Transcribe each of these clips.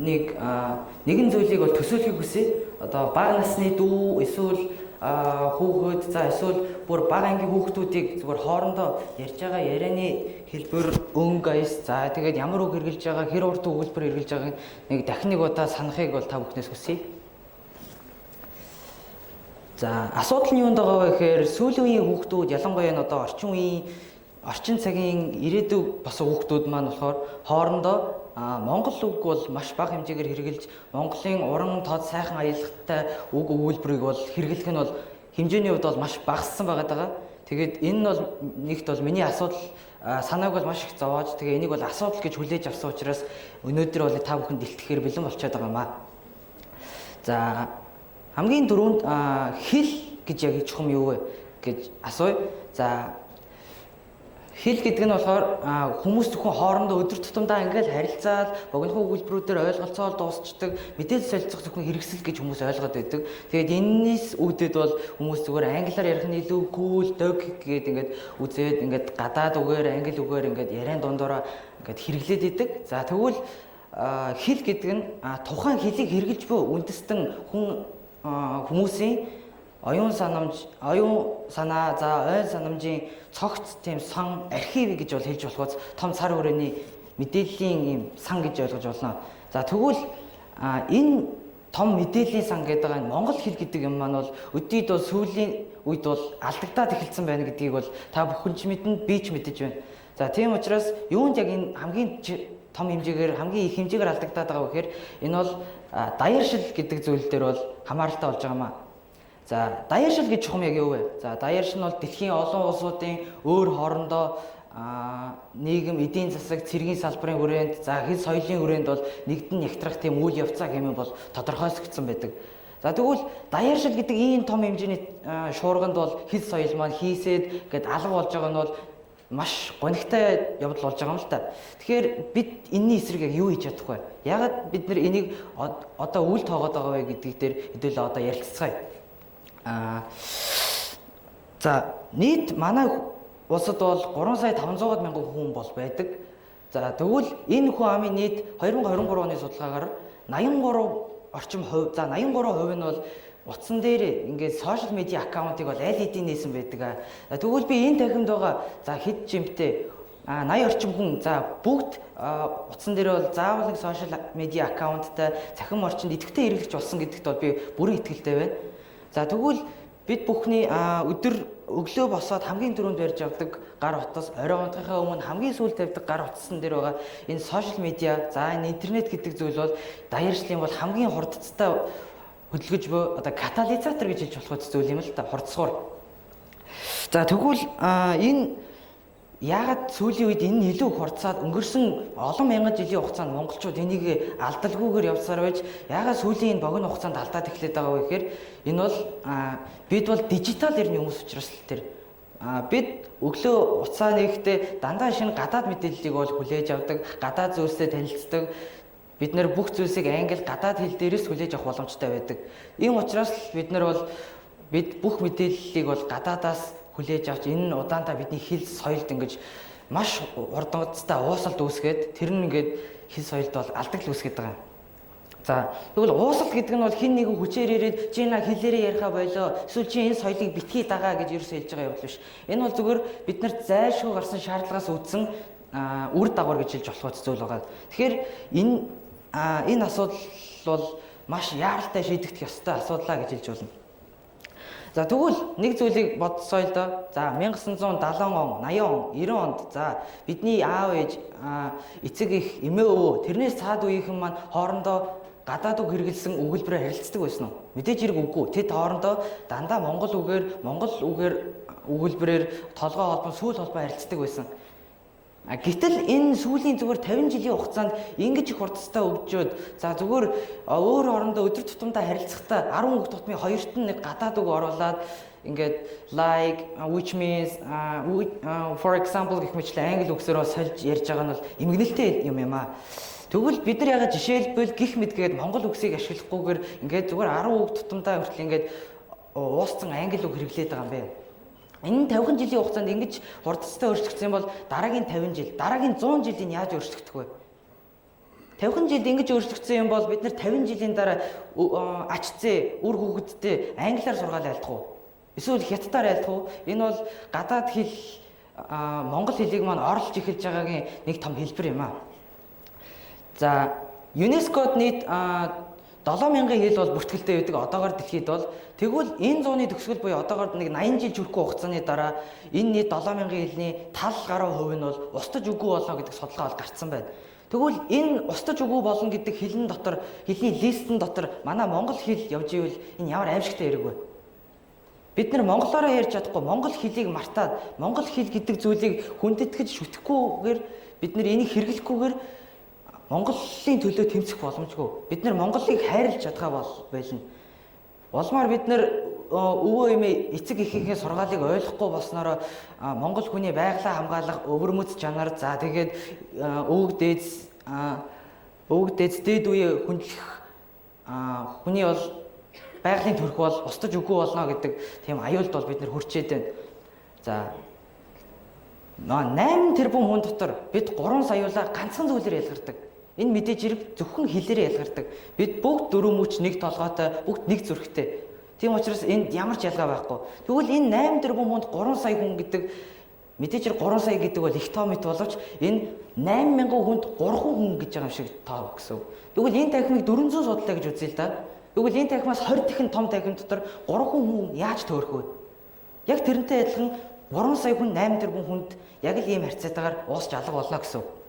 нэгэн зүйлийг бол төсөөлөхийг хүсье. Одоо бага насны дүү эсвэл хүүхэд за эсвэл бүр бага ангийн хүүхдүүдийг зүгээр хоорондоо ярьж байгаа ярианы хэлбэр өнгөйс за тэгээд ямар үг хэрэгжилж байгаа хэр урт өгүүлбэр хэрэгжилж байгааг нэг дахин нэг удаа санахыг бол та бүхнээс хүсье. За асуудал нь юунд байгаа вэ гэхээр сүүлийн үеийн хүүхдүүд ялангуяа энэ одоо орчин цагийн ирээдүйг басан хүүхдүүд маань болохоор хоорондоо монгол үг бол маш бага хэмжээгээр хэрэгжилж Монголын уран тод сайхан аялалтай үг өгүүлбэрийг бол хэрэглэх нь бол хэмжээний хувьд бол маш багассан байгаа. Тэгээд энэ нь бол нэгт бол миний асуудал санааг бол маш их зовоож тэгээ энийг бол асуудал гэж хүлээж авсан учраас өнөөдөр бол та бүхэнд дэлтгэхээр бэлэн болчиход байгаа юм аа. За хамгийн түрүүнд хэл гэж яг чухам юу вэ гэж асууя. За хэл гэдэг нь болохоор хүмүүс зөвхөн хоорондоо өдөр тутамдаа ингээл харилцаад богино өгүүлбэрүүдээр ойлголцоол дуусчдаг мэдээлэл солилцох зөвхөн хэрэгсэл гэж хүмүүс ойлгоод байдаг. Тэгээд энэс үүдээд бол хүмүүс зүгээр англиар ярих нь илүү cool dog гэдэг ингээд үзээд ингээд гадаад үгээр англи үгээр ингээд яриан дундороо ингээд хэрэглээд идэг. За тэгвэл хэл гэдэг нь тухайн хэлийг хэрэгжилж буй үндэстэн хүмүүсийн оюун санаа за ойл санамжийн цогц тийм сан архив гэж бол хэлж болохоос том цар хүрээний мэдээллийн ийм сан гэж ойлгож болно. За тэгвэл энэ том мэдээллийн сан гэдэг байгаа монгол хэл гэдэг юм маань бол өдийд бол сүүлийн үед бол алдагдаад эхэлсэн байна гэдгийг бол та бүхэн ч мэднэ би ч мэдэж байна. За тийм учраас юунд яг энэ хамгийн том хэмжээгээр хамгийн их хэмжээгээр алдагдаад байгаа вэ гэхээр энэ бол даяаршил гэдэг зүйл дээр бол хамааралтай болж байгаа юм аа. За даяаршил гэж чухам яг юу вэ? За даяаршил нь бол дэлхийн олон улсуудын өөр хоорондоо нийгэм эдийн засаг цэргийн салбарын хүрээнд за хэл соёлын хүрээнд бол нэгдэн ягтрах тийм үйл явцаа хэмээн бол тодорхойлогдсон байдаг. За тэгвэл даяаршил гэдэг ийм том хэмжээний шуурганд бол хэл соёл маань хийсээд гээд алга болж байгаа нь бол маш гонигтай явдал болж байгаа юм л та. Тэгэхээр бид энэний эсрэг яг юу хийж чадах вэ? Ягаад бид нар энийг одоо үл тоогоод байгаа вэ гэдгийг дээр хэдүүлээ одоо ярилцгаая. За нийт манай улсад бол 3 сая 500 мянган хүн бол байдаг. За тэгвэл энэ хүн амын нийт 2023 оны судалгаагаар 83 орчим хувь. За 83% нь бол утсан дээр ингээд сошиал медиа аккаунтыг бол аль хэдийн нээсэн байдаг. Тэгвэл би энэ танхимд байгаа за хэд жимтэй 80 орчим хүн за бүгд утсан дээр бол заавал нэг сошиал медиа аккаунттай цахим орчинд идэвхтэй хэрэглэж болсон гэдэгт бол би бүрэн итгэлтэй байна. За тэгвэл бид бүхний өдөр өглөө босоод хамгийн түрүүнд барьж авдаг гар утас, орой унтахынхаа өмнө хамгийн сүүлд тавьдаг гар утсан дээр байгаа энэ сошиал медиа, за энэ интернет гэдэг зүйл бол даяаршлын бол хамгийн хурдцтай хөдөлгөж буй одоо катализатор гэж хэлж болох зүйл юм л та хурцсуур. За тэгвэл энэ яагаад сүүлийн үед энэ илүү хурцаад өнгөрсөн олон мянган жилийн хугацаанд монголчууд энийг алдалгүйгээр явсаар байж яагаад сүүлийн энэ богино хугацаанд алдаад эхлэх байгаа вэ гэхээр энэ бол бид бол дижитал эрхний хүмүүс учраас л тэр бид өглөө уцаа нэхдээ дандаа шинэ гадаад мэдээллийг бол хүлээж авдаг, гадаад зүйлстэй танилцдаг. Бид нэр бүх зүйлсийг англи гадаад хэл дээрээс хүлээж авах боломжтой байдаг. Ийм учраас бид нар бол бүх мэдээллийг бол гадаадаас хүлээж авч энэ нь удаантаа бидний хэл соёлд ингэж маш урдан удаатай уусалт үүсгээд тэр нь ингээд хэл соёлд бол алдагл үүсгээд байгаа юм. За тэгвэл уусалт гэдэг нь бол хин нэгэн хүчээр ирээд чи на хэлээрээ яриха болоо эсвэл чи энэ соёлыг битгий дагаа гэж ерөөсөө хэлж байгаа явдал биш. Энэ бол зүгээр бид нарт зайлшгүй гарсан шаардлагаас үүдсэн үр дагавар гэж хэлж болох зүйл байгаа. Тэгэхээр энэ асуудал бол маш яаралтай шийдэгдэх ёстой асуудлаа гэж хэлж болно. За тэгвэл нэг зүйлийг бодсоё л доо. За 1970 он, 80 он, 90 онд за бидний аав ээж, эцэг эх, эмээ өвөө тэрнээс цаад үеийнхэн маань хоорондоо гадаад үг хэрэглэсэн өгүүлбэрээр харилцдаг байсан уу? Мэдээж хэрэг үгүй. Тэд хоорондоо дандаа монгол үгээр өгүүлбэрээр толгой холбон, сүүл холбон харилцдаг байсан. Гэтэл энэ сүүлийн зүгээр 50 жилийн хугацаанд ингэж их хурдтай өвжөөд за зүгээр өөр хоорондоо өдөр тутамдаа харилцахдаа 10 үг тутмын хоёрт нь нэг гадаад үг оруулаад ингээд like which means for example гэх мэтлээ англи үгсээр сольж ярьж байгаа нь бол эмгэнэлтэй юм аа. Тэгвэл бид нар ягаад жишээлбэл гих мэдгээд монгол үгсийг ашиглахгүйгээр ингээд зүгээр 10 үг тутамдаа хүртэл ингээд уусцсан англи үг хэрэглээд байгаа юм бэ? Энэ 50 жилийн хугацаанд ингэж хурдцтай өөрчлөгдсөн бол дараагийн 50 жил, дараагийн 100 жилийн яаж өөрчлөгдөх вэ? 50 жил ингэж өөрчлөгдсөн юм бол бид нар 50 жилийн дараа ач зээ үр хөвгөдтэй англиар сургаал айлдах уу? Эсвэл хятадаар айлдах уу? Энэ бол гадаад хэл монгол хэлийг маань орлож эхэлж байгаагийн нэг том хэлбэр юм аа. За, ЮНЕСКОд нийт 7000 хэл бол бүртгэлтэй байдаг. Одоогоор дэлхийд бол тэгвэл энэ зууны төгсгөл буюу одоогоор нэг 80 жил хүрэхгүй хугацааны дараа энэ нийт 7000 хэлний тал гаруй хувь нь бол устж үгүй болно гэдэг судалгаа бол гарцсан байна. Тэгвэл энэ устж үгүй болно гэдэг хэлний дотор хэлний листэн дотор манай монгол хэл явж ивэл энэ ямар аимшигтай хэрэг вэ? Бид нар монголоор ярьж чадахгүй монгол хэлийг мартаад монгол хэл гэдэг зүйлийг хүндэтгэж шүтгэхгүйгээр бид нар энийг хэрэглэхгүйгээр Монголын төлөө тэмцэх боломжгүй. Бид нар Монголыг хайрлаж чадгаа байлна. Улмаар бид нар өвөө эмээ эцэг эхийнхээ сургаалыг ойлгохгүй болсноор монгол хүний байгалаа хамгаалах өвөрмөц чанар за тэгээд өвөг дээдс дээд үе хүндлэх хүний бол байгалийн төрх бол устж үгүй болно гэдэг тийм аюулд бол бид нар хүрчээд байна. За 8 тэрбум хүн дотор бид 3 саяулаа ганцхан зүйлээр ялгардаг. Энэ мэдээж хэрэг зөвхөн хэлээр ялгардаг. Бид бүгд дөрөв мөч нэг толгойтой, бүгд нэг зүрхтэй. Тийм учраас энд ямар ч ялгаа байхгүй. Тэгвэл энэ 8 тэрбум хүнд 3 сая хүн гэдэг мэдээж хэрэг 3 сая гэдэг бол их тоо мэт боловч энэ 8000 хүнд 3 хүн гэж байгаа юм шиг тоо гэсэн. Тэгвэл энэ танхимыг 400 судлаа гэж үзье л да. Тэгвэл энэ танхимаас 20 дахин том танхим дотор 3 хүн яаж төөрөх вэ? Яг тэрнтэй адилхан 3 сая хүн 8 тэрбум хүнд яг л ийм харьцаатайгаар уусч алга болно гэсэн.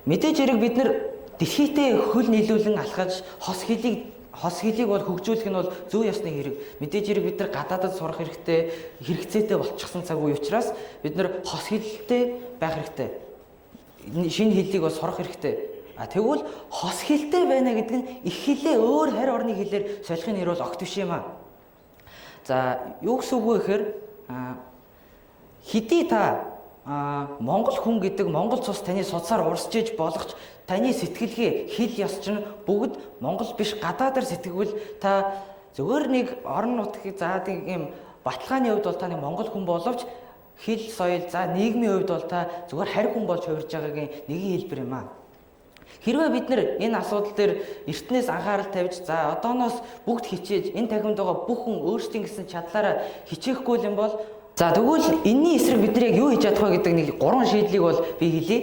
Мэдээж хэрэг бид нар дэлхийдээ хөл нийлүүлэн алхаж хос хэлийг бол хөгжүүлэх нь бол зөв ёсны хэрэг. Мэдээж хэрэг бид нар гадаадд сурах хэрэгцээтэй болчихсон цаг үе учраас бид нар хос хэлтэй байх хэрэгтэй. Шинэ хэллийг бол сурах хэрэгтэй. Тэгвэл хос хэлтэй байна гэдэг нь их хэлээ өөр харь орны хэлээр солихын нэр бол огт биш юм аа. За, юу гэсэн үг вэ гэхээр хэдий та монгол хүн гэдэг монгол цус таны судсаар урсж иж болгоч таны сэтгэлгээ хэл ёс чинь бүгд монгол биш гадаадаар сэтгэвэл та зөвхөн нэг орон нутгийг заадаг юм баталгааны хувьд бол та нэг монгол хүн боловч хэл соёл за нийгмийн хувьд бол та зөвхөн харь хүн болж хувирж байгаагийн нэгэн хэлбэр юм аа. Хэрвээ бид нар энэ асуудал дээр эртнээс анхаарал тавьж за одооноос бүгд хичээж энэ тахимд байгаа бүх хүн өөрсдийн гэсэн чадлаараа хичээхгүй юм бол за тэгвэл энэний эсрэг бид нар яг юу хийж чадах вэ гэдэг нэг 3 шийдлийг бол би хэлье.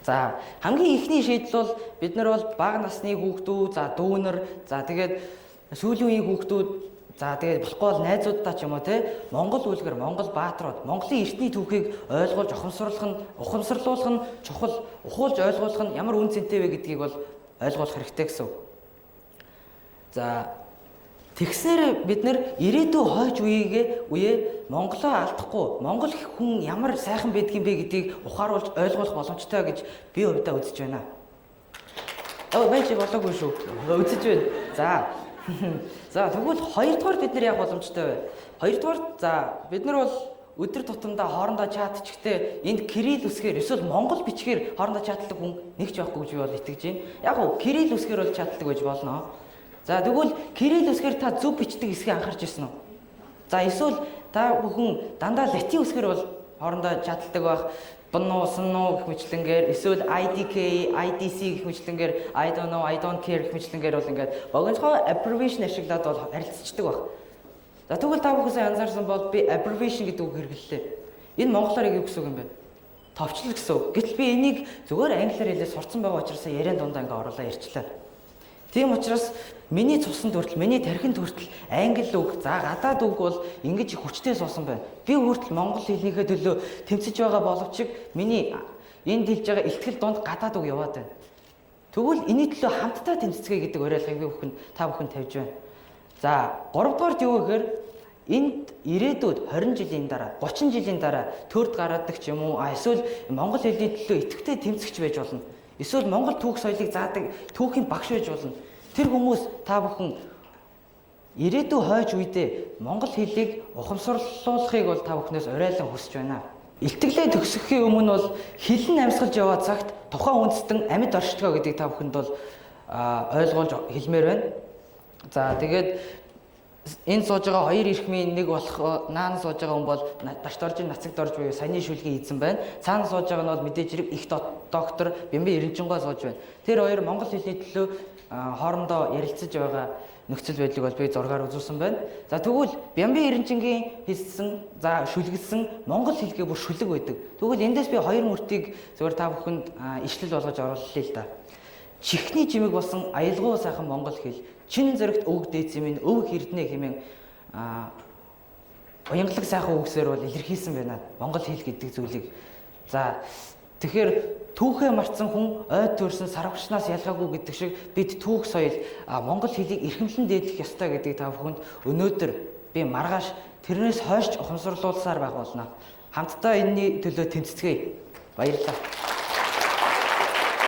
За хамгийн ихний шийдэл бол бид нар бол бага насны хүүхдүүд за дүүнер за тэгээд сүүлийн үеийн хүүхдүүд за тэгээд болохгүй бол найзуудтай ч юм уу те монгол үлгэр монгол бааtruуд монголын эртний түүхийг ойлгуулж ухамсарлуулах нь чухал ухуулж ойлгуулах нь ямар үн цэнтэй вэ гэдгийг бол ойлгуулах хэрэгтэй гэсэн. За тэгснээр бид нар ирээдүйн хойч үеэ Монголоо алдахгүй монгол хүн ямар сайхан байдгийм бэ гэдгийг ухааруулж ойлгуулах боломжтой гэж би хувьдаа үзэж байна. Байж болоогүй шүү. Үзэж байна. За тэгвэл хоёрдугаар бид нар яг боломжтой бай. Хоёрдугаар за бид нар бол өдөр тутамдаа хоорондоо чатчихтэй энд кирилл үсгээр эсвэл монгол бичгээр хоорондоо чатдаг хүн нэг ч байхгүй гэж би бол итгэж байна. Яг уу кирилл үсгээр бол чатдаг гэж болно. За тэгвэл кирилл үсгээр та зөв бичдэг хэсгийг анхаарч ирсэн үү? За эсвэл та бүхэн дандаа латин үсгээр бол хоорондоо чатдаг байх. Бно сонно гэх мэтлэнгээр эсвэл IDK, IDC гэх мэтлэнгээр I don't know, I don't care гэх мэтлэнгээр бол ингээд богинохоо abbreviation ашиглаад бол харилцдаг байх. За тэгвэл та бүхэн сайн анзаарсан бол би abbreviation гэдэг үг хэрэглэлээ. Энэ монголоор яг юу гэсэн үг юм бэ? Товчлол гэсэн үг. Гэтэл би энийг зөвхөн англиар хэлээ сурцсан байгаа учраас яриан дундаа ингээд оруулаа ярьчлаа. Тийм учраас миний цуснд хүртэл, миний тархинд хүртэл англи үг, за гадаад үг бол ингэж хүчтэй суусан байна. Би хүртэл монгол хэлнийхээ төлөө тэмцэж байгаа боловч миний энд хэлж байгаа ихтгэл дунд гадаад үг яваад байна. Тэгвэл энэний төлөө хамтдаа тэмцэцгээе гэдэг уриалгыг та бүхэн тавьж байна. За, 3 дугаарт юу гэхээр энд ирээдүйд 20 жилийн дараа, 30 жилийн дараа төрд гараадаг ч юм уу, эсвэл монгол хэлний төлөө идэвхтэй тэмцэгч байж болно. Эсвэл монгол түүх соёлыг заадаг түүхийн багш байж болно. Тэр хүмүүс та бүхэн ирээдүйн хойч үедээ монгол хэлийг ухамсарлуулахыг бол та бүхнээс уриалан хүсэж байна. Илтгэлээ төгсөхийн өмнө бол хэлэн амьсгалж яваа цагт тухайн үндэстэн амьд оршдгоо гэдгийг та бүхэнд бол ойлгуулж хэлмээр байна. За тэгээд 4 дугаарт бид нар энэ сууж байгаа хоёр эрхмийн нэг болох наан сууж байгаа хүн бол дашт оржийн нацагт орж буюу саяны шүлгийн эзэн байна. Цаана сууж байгаа нь бол мэдээж хэрэг их доктор Бямбан Эренчингой сууж байна. Тэр хоёр монгол хэлний төлөө хоорондоо ярилцаж байгаа нөхцөл байдлыг бол би зургаар үзүүлсэн байна. За тэгвэл Бямбан Эренчингийн хэлсэн за шүлгэлсэн монгол хэлгээ бүр шүлэг байдаг. Тэгвэл эндээс би хоёр мөртийг зөвөр та бүхэнд ишлэл болгож оруулъя л да. Чихний жимэг болсон аялгау сайхан монгол хэл чин зэрэгт өвг дээдсэн минь өв хэрднэ хэмээн уянгалаг сайхан үгсээр бол илэрхийлсэн байна. Монгол хэл гэдэг зүйлийг. За тэгэхээр түүхээ мартсан хүн ойд төрсөн сарвчнаас ялгаагүй гэдэг шиг бид түүх соёл монгол хэлийг эрхэмлэн дээдлэх ёстой гэдгийг та бүхэнд өнөөдөр би маргааш тэрнээс хойш ухамсарлуулсаар байх болно. Хамтдаа энэний төлөө тэмцэцгээе. Баярлалаа.